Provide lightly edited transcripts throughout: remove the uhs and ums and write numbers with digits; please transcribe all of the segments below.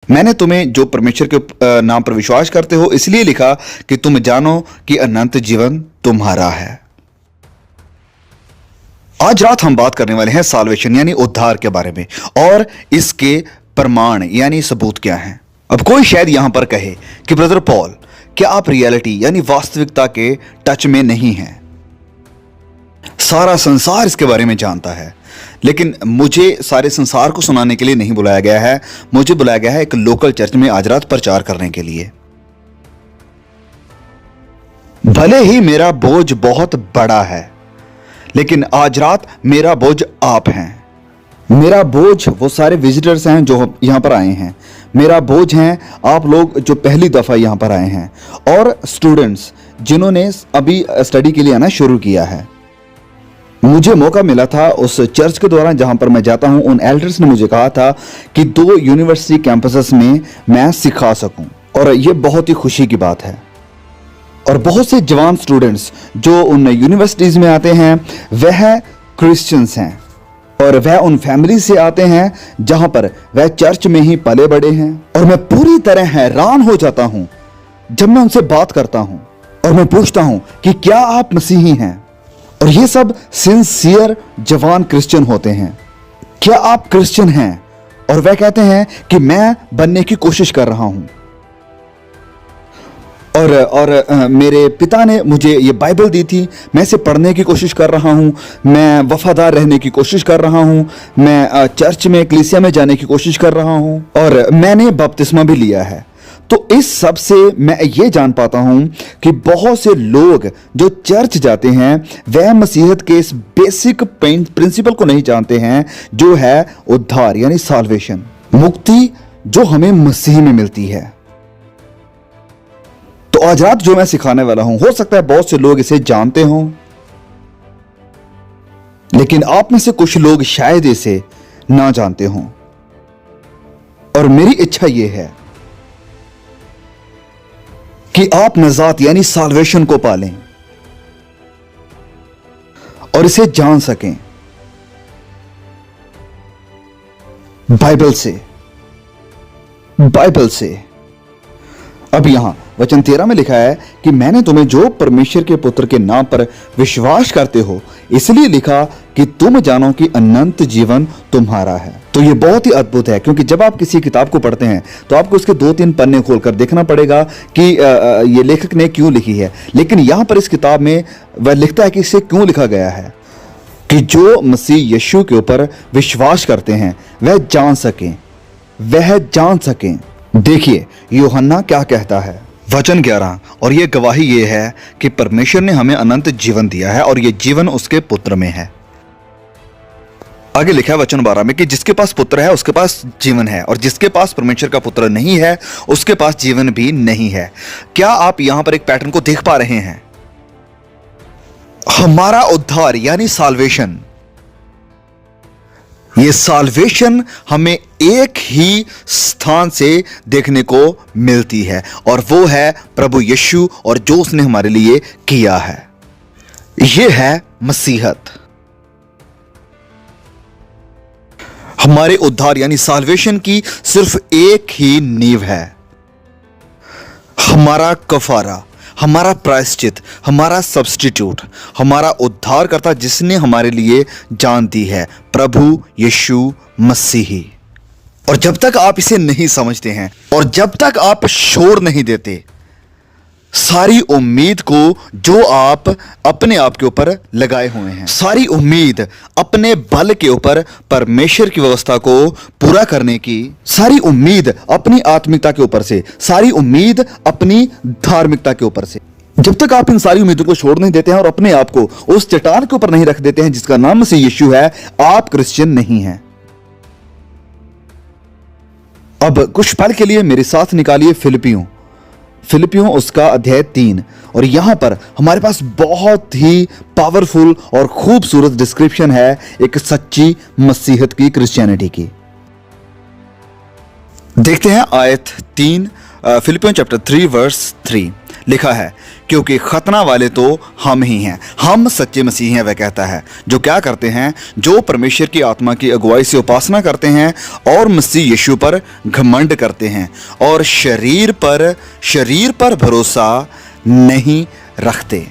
मैंने तुम्हें जो परमेश्वर के नाम पर विश्वास करते हो इसलिए लिखा कि तुम जानो कि अनंत जीवन तुम्हारा है। आज रात हम बात करने वाले हैं साल्वेशन यानी उद्धार के बारे में और इसके प्रमाण यानी सबूत क्या हैं। अब कोई शायद यहां पर कहे कि ब्रदर पॉल, क्या आप रियलिटी यानी वास्तविकता के टच में नहीं हैं? सारा संसार इसके बारे में जानता है, लेकिन मुझे सारे संसार को सुनाने के लिए नहीं बुलाया गया है। मुझे बुलाया गया है एक लोकल चर्च में आज रात प्रचार करने के लिए। भले ही मेरा बोझ बहुत बड़ा है, लेकिन आज रात मेरा बोझ आप हैं। मेरा बोझ वो सारे विजिटर्स हैं जो यहां पर आए हैं। मेरा बोझ हैं आप लोग जो पहली दफा यहां पर आए हैं, और स्टूडेंट्स जिन्होंने अभी स्टडी के लिए आना शुरू किया है। मुझे मौका मिला था उस चर्च के दौरान जहां पर मैं जाता हूं, उन एल्डर्स ने मुझे कहा था कि 2 यूनिवर्सिटी कैंपसेस में मैं सिखा सकूं, और ये बहुत ही खुशी की बात है। और बहुत से जवान स्टूडेंट्स जो उन यूनिवर्सिटीज में आते हैं वह क्रिश्चियंस हैं, और वह उन फैमिली से आते हैं जहां पर वह चर्च में ही पले बड़े हैं। और मैं पूरी तरह हैरान हो जाता हूं जब मैं उनसे बात करता हूं और मैं पूछता हूं कि क्या आप मसीही हैं? और ये सब सिंसियर जवान क्रिश्चियन होते हैं। क्या आप क्रिश्चियन हैं? और वह कहते हैं कि मैं बनने की कोशिश कर रहा हूं। और मेरे पिता ने मुझे ये बाइबल दी थी, मैं इसे पढ़ने की कोशिश कर रहा हूं, मैं वफादार रहने की कोशिश कर रहा हूं, मैं चर्च में कलीसिया में जाने की कोशिश कर रहा हूं, और मैंने बपतिस्मा भी लिया है। तो इस सब से मैं ये जान पाता हूं कि बहुत से लोग जो चर्च जाते हैं वह मसीहत के इस बेसिक प्रिंसिपल को नहीं जानते हैं, जो है उद्धार यानी साल्वेशन, मुक्ति जो हमें मसीह में मिलती है। तो आज रात जो मैं सिखाने वाला हूं, हो सकता है बहुत से लोग इसे जानते हों, लेकिन आप में से कुछ लोग शायद इसे ना जानते हों। और मेरी इच्छा यह है कि आप नजात यानी साल्वेशन को पालें और इसे जान सकें बाइबल से। अब यहां वचन 13 में लिखा है कि मैंने तुम्हें जो परमेश्वर के पुत्र के नाम पर विश्वास करते हो इसलिए लिखा कि तुम जानो कि अनंत जीवन तुम्हारा है। तो ये बहुत ही अद्भुत है, क्योंकि जब आप किसी किताब को पढ़ते हैं तो आपको उसके 2-3 पन्ने खोलकर देखना पड़ेगा कि ये लेखक ने क्यों लिखी है। लेकिन यहां पर इस किताब में वह लिखता है कि इसे क्यों लिखा गया है, कि जो मसीह यीशु के ऊपर विश्वास करते हैं वह जान सकें। देखिए यूहन्ना क्या कहता है, वचन 11, और यह गवाही ये है कि परमेश्वर ने हमें अनंत जीवन दिया है और यह जीवन उसके पुत्र में है। आगे लिखा है वचन 12 में कि जिसके पास पुत्र है उसके पास जीवन है, और जिसके पास परमेश्वर का पुत्र नहीं है उसके पास जीवन भी नहीं है। क्या आप यहां पर एक पैटर्न को देख पा रहे हैं? हमारा उद्धार यानी साल्वेशन, ये साल्वेशन हमें एक ही स्थान से देखने को मिलती है, और वो है प्रभु यीशु और जो उसने हमारे लिए किया है। यह है मसीहत। हमारे उद्धार यानी साल्वेशन की सिर्फ एक ही नींव है, हमारा कफारा, हमारा प्रायश्चित, हमारा सब्स्टिट्यूट, हमारा उद्धारकर्ता जिसने हमारे लिए जान दी है, प्रभु यीशु मसीही। और जब तक आप इसे नहीं समझते हैं और जब तक आप शोर नहीं देते सारी उम्मीद को जो आप अपने आप के ऊपर लगाए हुए हैं, सारी उम्मीद अपने बल के ऊपर परमेश्वर की व्यवस्था को पूरा करने की, सारी उम्मीद अपनी आत्मिकता के ऊपर से, सारी उम्मीद अपनी धार्मिकता के ऊपर से, जब तक आप इन सारी उम्मीदों को छोड़ नहीं देते हैं और अपने आप को उस चट्टान के ऊपर नहीं रख देते हैं जिसका नाम मसीह यीशु है, आप क्रिश्चियन नहीं हैं। अब कुछ पल के लिए मेरे साथ निकालिए फिलिपियों उसका अध्याय 3, और यहां पर हमारे पास बहुत ही पावरफुल और खूबसूरत डिस्क्रिप्शन है एक सच्ची मसीहत की, क्रिश्चियनिटी की। देखते हैं आयत 3, फिलिपियों चैप्टर 3 वर्स 3। लिखा है, क्योंकि खतना वाले तो हम ही हैं, हम सच्चे मसीह हैं। वह कहता है, जो क्या करते हैं, जो परमेश्वर की आत्मा की अगुवाई से उपासना करते हैं और मसीह यीशु पर घमंड करते हैं और शरीर पर भरोसा नहीं रखते।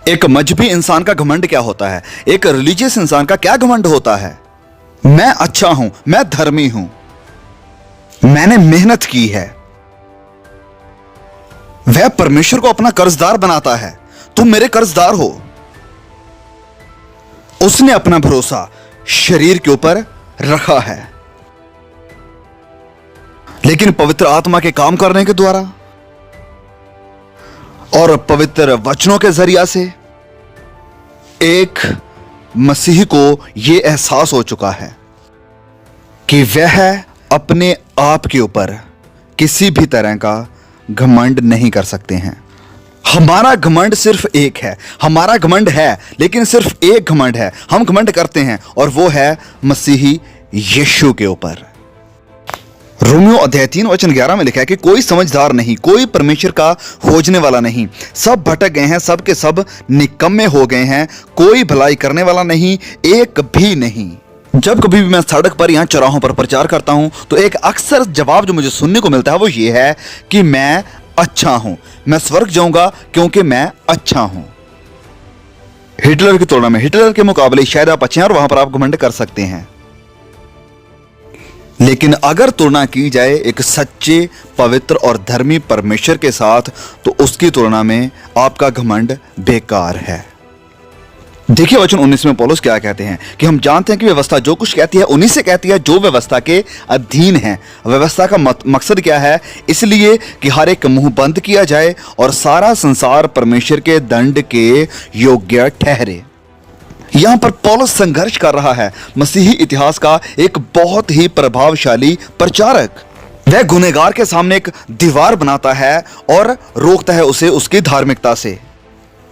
एक मजहबी इंसान का घमंड क्या होता है? एक रिलीजियस इंसान का क्या घमंड होता है? मैं अच्छा हूं, मैं धर्मी हूं, मैंने मेहनत की है। वह परमेश्वर को अपना कर्जदार बनाता है। तुम मेरे कर्जदार हो। उसने अपना भरोसा शरीर के ऊपर रखा है, लेकिन पवित्र आत्मा के काम करने के द्वारा और पवित्र वचनों के जरिया से एक मसीह को यह एहसास हो चुका है कि वह अपने आप के ऊपर किसी भी तरह का घमंड नहीं कर सकते हैं। हमारा घमंड सिर्फ एक है, हमारा घमंड है, लेकिन सिर्फ एक घमंड है। हम घमंड करते हैं और वो है मसीही यीशु के ऊपर। रोमियो अध्याय 3 वचन 11 में लिखा है कि कोई समझदार नहीं, कोई परमेश्वर का खोजने वाला नहीं, सब भटक गए हैं, सब के सब निकम्मे हो गए हैं, कोई भलाई करने वाला नहीं, एक भी नहीं। जब कभी भी मैं सड़क पर या चौराहों पर प्रचार करता हूं तो एक अक्सर जवाब जो मुझे सुनने को मिलता है वो ये है कि मैं अच्छा हूं, मैं स्वर्ग जाऊंगा क्योंकि मैं अच्छा हूं। हिटलर की तुलना में, हिटलर के मुकाबले शायद आप अच्छे हैं और वहां पर आप घमंड कर सकते हैं, लेकिन अगर तुलना की जाए एक सच्चे, पवित्र और धर्मी परमेश्वर के साथ तो उसकी तुलना में आपका घमंड बेकार है। देखिए वचन 19 में पौलुस क्या कहते हैं कि हम जानते हैं कि व्यवस्था जो कुछ कहती है उन्हीं से कहती है जो व्यवस्था के अधीन है। व्यवस्था का मकसद क्या है? इसलिए कि हर एक मुंह बंद किया जाए और सारा संसार परमेश्वर के दंड के योग्य ठहरे। यहां पर पौलुस संघर्ष कर रहा है, मसीही इतिहास का एक बहुत ही प्रभावशाली प्रचारक। वह गुनहगार के सामने एक दीवार बनाता है और रोकता है उसे उसकी धार्मिकता से,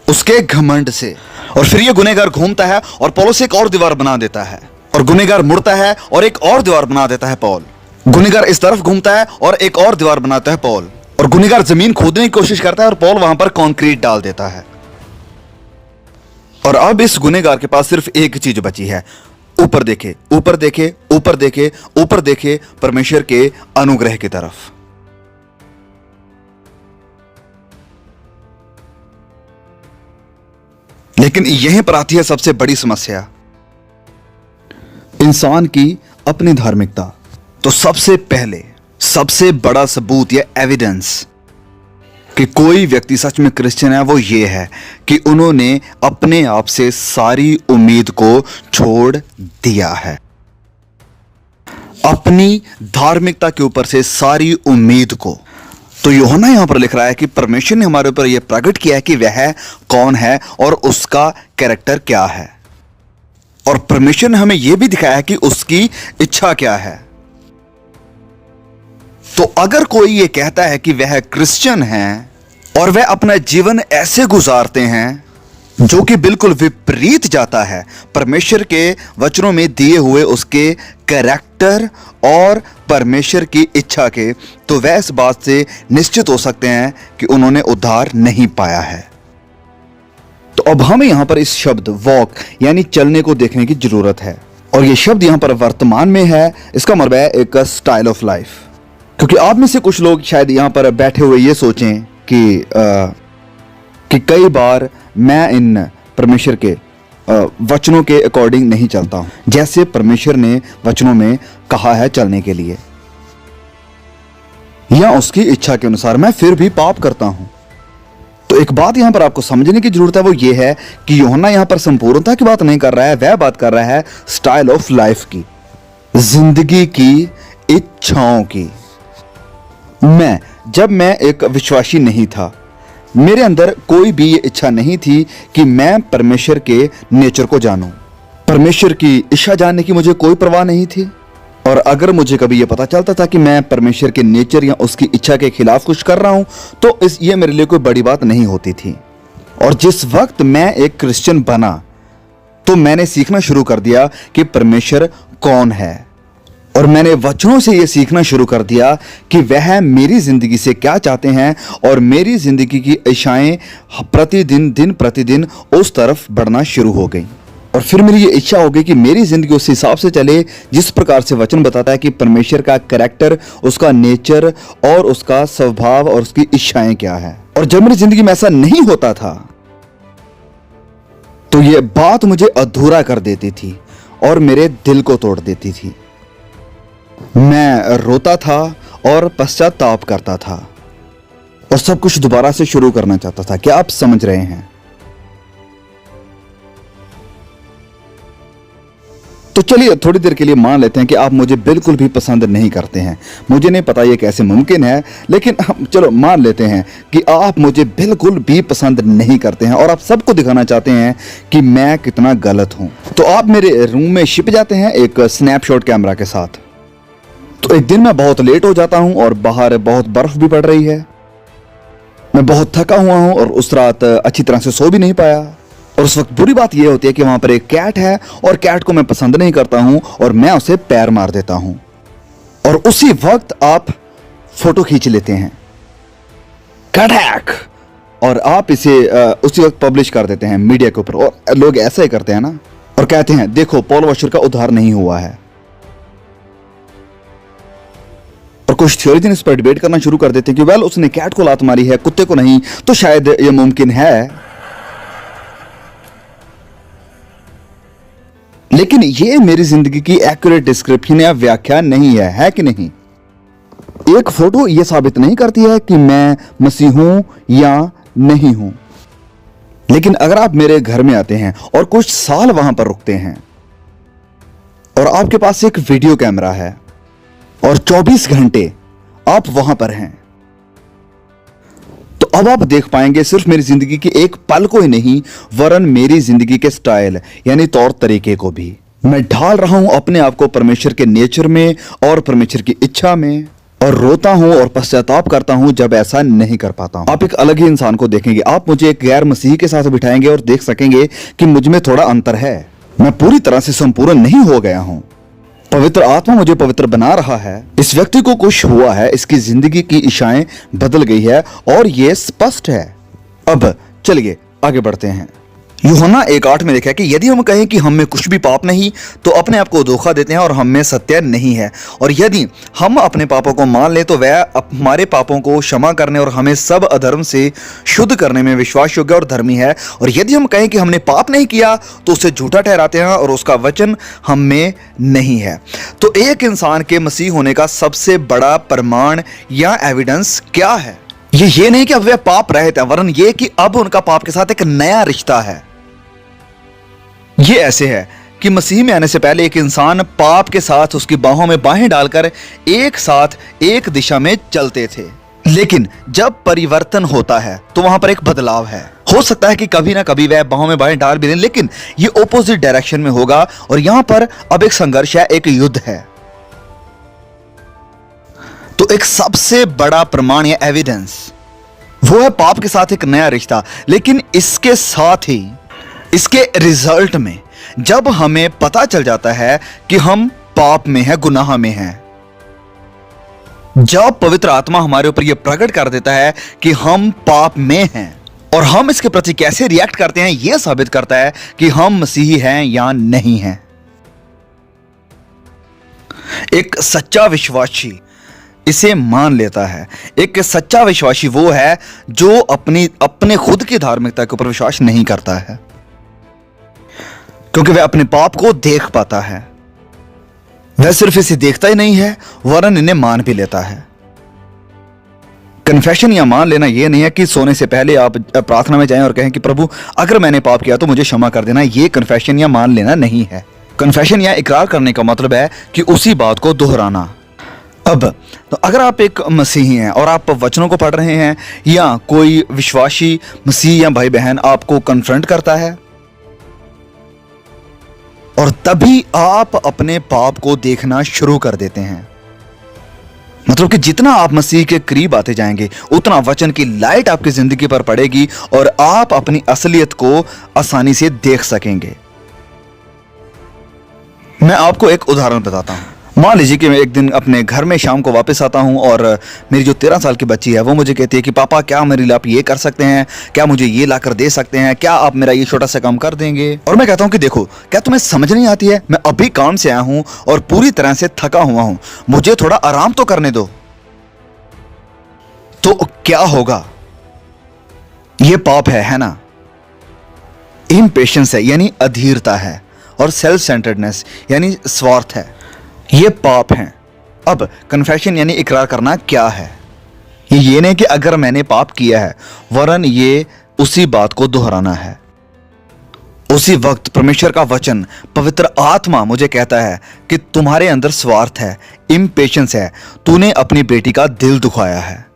उसके घमंड से। और फिर यह गुनहगार घूमता है और पौलुस एक और दीवार बना देता है, और गुनहगार मुड़ता है और एक और दीवार बना देता है पौल। गुनहगार इस तरफ घूमता है और एक और दीवार बनाता है पौल, और गुनहगार जमीन खोदने की कोशिश करता है और पौल वहां पर कंक्रीट डाल देता है। और अब इस गुनहगार के पास सिर्फ एक चीज बची है, ऊपर देखे, ऊपर देखे, ऊपर देखे, ऊपर देखे, परमेश्वर के अनुग्रह की तरफ। लेकिन यहीं पर आती है सबसे बड़ी समस्या, इंसान की अपनी धार्मिकता। तो सबसे पहले सबसे बड़ा सबूत या एविडेंस कि कोई व्यक्ति सच में क्रिश्चियन है वो ये है कि उन्होंने अपने आप से सारी उम्मीद को छोड़ दिया है, अपनी धार्मिकता के ऊपर से सारी उम्मीद को। तो यूहन्ना यहां पर लिख रहा है कि परमेश्वर ने हमारे ऊपर यह प्रकट किया है कि वह कौन है और उसका कैरेक्टर क्या है, और परमेश्वर ने हमें यह भी दिखाया है कि उसकी इच्छा क्या है। तो अगर कोई ये कहता है कि वह क्रिश्चियन है और वह अपना जीवन ऐसे गुजारते हैं जो कि बिल्कुल विपरीत जाता है परमेश्वर के वचनों में दिए हुए उसके कैरेक्टर और परमेश्वर की इच्छा के, तो वह इस बात से निश्चित हो सकते हैं कि उन्होंने उद्धार नहीं पाया है। तो अब हमें यहां पर इस शब्द वॉक यानी चलने को देखने की जरूरत है, और यह शब्द यहां पर वर्तमान में है। इसका मतलब है एक स्टाइल ऑफ लाइफ। क्योंकि आप में से कुछ लोग शायद यहां पर बैठे हुए ये सोचें कि कई बार मैं इन परमेश्वर के वचनों के अकॉर्डिंग नहीं चलता हूं, जैसे परमेश्वर ने वचनों में कहा है चलने के लिए, या उसकी इच्छा के अनुसार मैं फिर भी पाप करता हूं। तो एक बात यहां पर आपको समझने की जरूरत है, वो ये है कि यूहन्ना यहां पर संपूर्णता की बात नहीं कर रहा है, वह बात कर रहा है स्टाइल ऑफ लाइफ की, जिंदगी की इच्छाओं की। जब मैं एक विश्वासी नहीं था, मेरे अंदर कोई भी ये इच्छा नहीं थी कि मैं परमेश्वर के नेचर को जानूं। परमेश्वर की इच्छा जानने की मुझे कोई परवाह नहीं थी, और अगर मुझे कभी ये पता चलता था कि मैं परमेश्वर के नेचर या उसकी इच्छा के खिलाफ कुछ कर रहा हूं तो ये मेरे लिए कोई बड़ी बात नहीं होती थी। और जिस वक्त मैं एक क्रिश्चियन बना तो मैंने सीखना शुरू कर दिया कि परमेश्वर कौन है, और मैंने वचनों से यह सीखना शुरू कर दिया कि वह मेरी जिंदगी से क्या चाहते हैं और मेरी जिंदगी की इच्छाएं दिन प्रतिदिन उस तरफ बढ़ना शुरू हो गई। और फिर मेरी ये इच्छा हो गई कि मेरी जिंदगी उस हिसाब से चले जिस प्रकार से वचन बताता है कि परमेश्वर का कैरेक्टर, उसका नेचर और उसका स्वभाव और उसकी इच्छाएं क्या है। और जब मेरी जिंदगी में ऐसा नहीं होता था तो ये बात मुझे अधूरा कर देती थी और मेरे दिल को तोड़ देती थी। मैं रोता था और पश्चाताप करता था और सब कुछ दोबारा से शुरू करना चाहता था। क्या आप समझ रहे हैं? तो चलिए थोड़ी देर के लिए मान लेते हैं कि आप मुझे बिल्कुल भी पसंद नहीं करते हैं। मुझे नहीं पता ये कैसे मुमकिन है, लेकिन चलो मान लेते हैं कि आप मुझे बिल्कुल भी पसंद नहीं करते हैं और आप सबको दिखाना चाहते हैं कि मैं कितना गलत हूं। तो आप मेरे रूम में छिप जाते हैं एक स्नैपशॉट कैमरा के साथ। तो एक दिन मैं बहुत लेट हो जाता हूं और बाहर बहुत बर्फ भी पड़ रही है। मैं बहुत थका हुआ हूं और उस रात अच्छी तरह से सो भी नहीं पाया। और उस वक्त बुरी बात यह होती है कि वहां पर एक कैट है और कैट को मैं पसंद नहीं करता हूं और मैं उसे पैर मार देता हूं। और उसी वक्त आप फोटो खींच लेते हैं कड़ैक और आप इसे उसी वक्त पब्लिश कर देते हैं मीडिया के ऊपर। और लोग ऐसा ही करते हैं ना, और कहते हैं देखो पॉल वॉशर का उद्धार नहीं हुआ है। और कुछ थ्योरीजन इस पर डिबेट करना शुरू कर देते हैं कि वेल उसने कैट को लात मारी है, कुत्ते को नहीं, तो शायद यह मुमकिन है। लेकिन ये मेरी जिंदगी की एक्यूरेट डिस्क्रिप्शन या व्याख्या नहीं है कि नहीं? एक फोटो ये साबित नहीं करती है कि मैं मसीह हूं या नहीं हूं। लेकिन अगर आप मेरे घर में आते हैं और कुछ साल वहां पर रुकते हैं और आपके पास एक वीडियो कैमरा है और 24 घंटे आप वहां पर हैं, तो अब आप देख पाएंगे सिर्फ मेरी जिंदगी की एक पल को ही नहीं, वरन मेरी जिंदगी के स्टाइल यानी तौर तरीके को भी। मैं ढाल रहा हूं अपने आप को परमेश्वर के नेचर में और परमेश्वर की इच्छा में, और रोता हूं और पश्चाताप करता हूं जब ऐसा नहीं कर पाता हूं। आप एक अलग ही इंसान को देखेंगे। आप मुझे एक गैर मसीही के साथ बिठाएंगे और देख सकेंगे कि मुझ में थोड़ा अंतर है। मैं पूरी तरह से संपूर्ण नहीं हो गया हूं। पवित्र आत्मा मुझे पवित्र बना रहा है। इस व्यक्ति को कुछ हुआ है, इसकी जिंदगी की इच्छाएं बदल गई है और यह स्पष्ट है। अब चलिए आगे बढ़ते हैं। यूहन्ना 1:8 में लिखा है कि यदि हम कहें कि हम में कुछ भी पाप नहीं तो अपने आप को धोखा देते हैं और हम में सत्य नहीं है। और यदि हम अपने पापों को मान लें तो वह हमारे पापों को क्षमा करने और हमें सब अधर्म से शुद्ध करने में विश्वास योग्य और धर्मी है। और यदि हम कहें कि हमने पाप नहीं किया तो उसे झूठा ठहराते हैं और उसका वचन हम में नहीं है। तो एक इंसान के मसीह होने का सबसे बड़ा प्रमाण या एविडेंस क्या है? ये नहीं कि अब वे पाप रहित हैं, वरन ये कि अब उनका पाप के साथ एक नया रिश्ता है। ये ऐसे है कि मसीह में आने से पहले एक इंसान पाप के साथ उसकी बाहों में बाहें डालकर एक साथ एक दिशा में चलते थे। लेकिन जब परिवर्तन होता है तो वहां पर एक बदलाव है। हो सकता है कि कभी ना कभी वह बाहों में बाहें डाल भी दें, लेकिन ये ऑपोजिट डायरेक्शन में होगा। और यहां पर अब एक संघर्ष है, एक युद्ध है। तो एक सबसे बड़ा प्रमाण या एविडेंस वो है पाप के साथ एक नया रिश्ता। लेकिन इसके साथ ही इसके रिजल्ट में जब हमें पता चल जाता है कि हम पाप में हैं, गुनाह में हैं, जब पवित्र आत्मा हमारे ऊपर यह प्रकट कर देता है कि हम पाप में हैं और हम इसके प्रति कैसे रिएक्ट करते हैं, यह साबित करता है कि हम मसीही हैं या नहीं हैं। एक सच्चा विश्वासी इसे मान लेता है। एक सच्चा विश्वासी वो है जो अपने खुद की धार्मिकता के ऊपर विश्वास नहीं करता है, क्योंकि वह अपने पाप को देख पाता है। वह सिर्फ इसे देखता ही नहीं है, वरन इन्हें मान भी लेता है। कन्फेशन या मान लेना यह नहीं है कि सोने से पहले आप प्रार्थना में जाएं और कहें कि प्रभु अगर मैंने पाप किया तो मुझे क्षमा कर देना। यह कन्फेशन या मान लेना नहीं है। कन्फेशन या इकरार करने का मतलब है कि उसी बात को दोहराना। अब तो अगर आप एक मसीही हैं और आप वचनों को पढ़ रहे हैं या कोई विश्वासी मसीह या भाई बहन आपको कन्फ्रंट करता है और तभी आप अपने पाप को देखना शुरू कर देते हैं, मतलब कि जितना आप मसीह के करीब आते जाएंगे उतना वचन की लाइट आपकी जिंदगी पर पड़ेगी और आप अपनी असलियत को आसानी से देख सकेंगे। मैं आपको एक उदाहरण बताता हूं। मान लीजिए कि मैं एक दिन अपने घर में शाम को वापस आता हूं और मेरी जो 13 साल की बच्ची है वो मुझे कहती है कि पापा क्या मेरे लिए आप ये कर सकते हैं, क्या मुझे ये लाकर दे सकते हैं, क्या आप मेरा ये छोटा सा काम कर देंगे। और मैं कहता हूं कि देखो, क्या तुम्हें समझ नहीं आती है, मैं अभी काम से आया हूं और पूरी तरह से थका हुआ हूं, मुझे थोड़ा आराम तो करने दो। तो क्या होगा? ये पाप है ना? इम्पेशेंस है यानी अधीरता है, और सेल्फ सेंटर्डनेस यानी स्वार्थ है, ये पाप हैं। अब कन्फेशन यानी इकरार करना क्या है? ये नहीं कि अगर मैंने पाप किया है, वरन ये उसी बात को दोहराना है। उसी वक्त परमेश्वर का वचन, पवित्र आत्मा मुझे कहता है कि तुम्हारे अंदर स्वार्थ है, इम्पेशेंस है, तूने अपनी बेटी का दिल दुखाया है।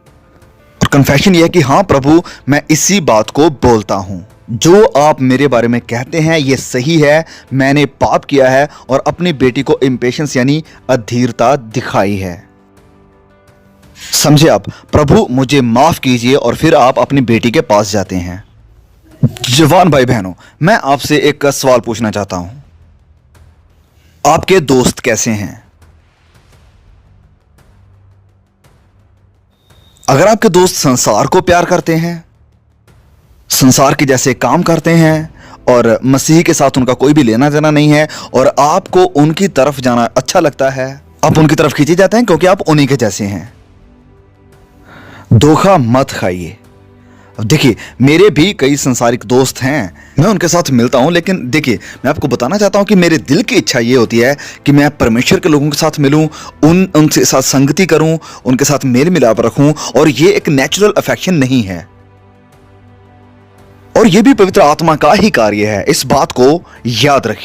और कन्फेशन यह है कि हाँ प्रभु, मैं इसी बात को बोलता हूं, जो आप मेरे बारे में कहते हैं ये सही है, मैंने पाप किया है और अपनी बेटी को इम्पेशेंस यानी अधीरता दिखाई है। समझे आप? प्रभु मुझे माफ कीजिए, और फिर आप अपनी बेटी के पास जाते हैं। जवान भाई बहनों, मैं आपसे एक सवाल पूछना चाहता हूं, आपके दोस्त कैसे हैं? अगर आपके दोस्त संसार को प्यार करते हैं, संसार के जैसे काम करते हैं, और मसीह के साथ उनका कोई भी लेना देना नहीं है, और आपको उनकी तरफ जाना अच्छा लगता है, आप उनकी तरफ खींचे जाते हैं क्योंकि आप उन्हीं के जैसे हैं, धोखा मत खाइए। देखिए, मेरे भी कई संसारिक दोस्त हैं, मैं उनके साथ मिलता हूं, लेकिन देखिए, मैं आपको बताना चाहता हूं कि मेरे दिल की इच्छा ये होती है कि मैं परमेश्वर के लोगों के साथ मिलूं, उनके साथ संगति करूं, उनके साथ मेल मिलाप रखूं, और ये एक नेचुरल अफेक्शन नहीं है, और ये भी पवित्र आत्मा का ही कार्य है। इस बात को याद रखिए।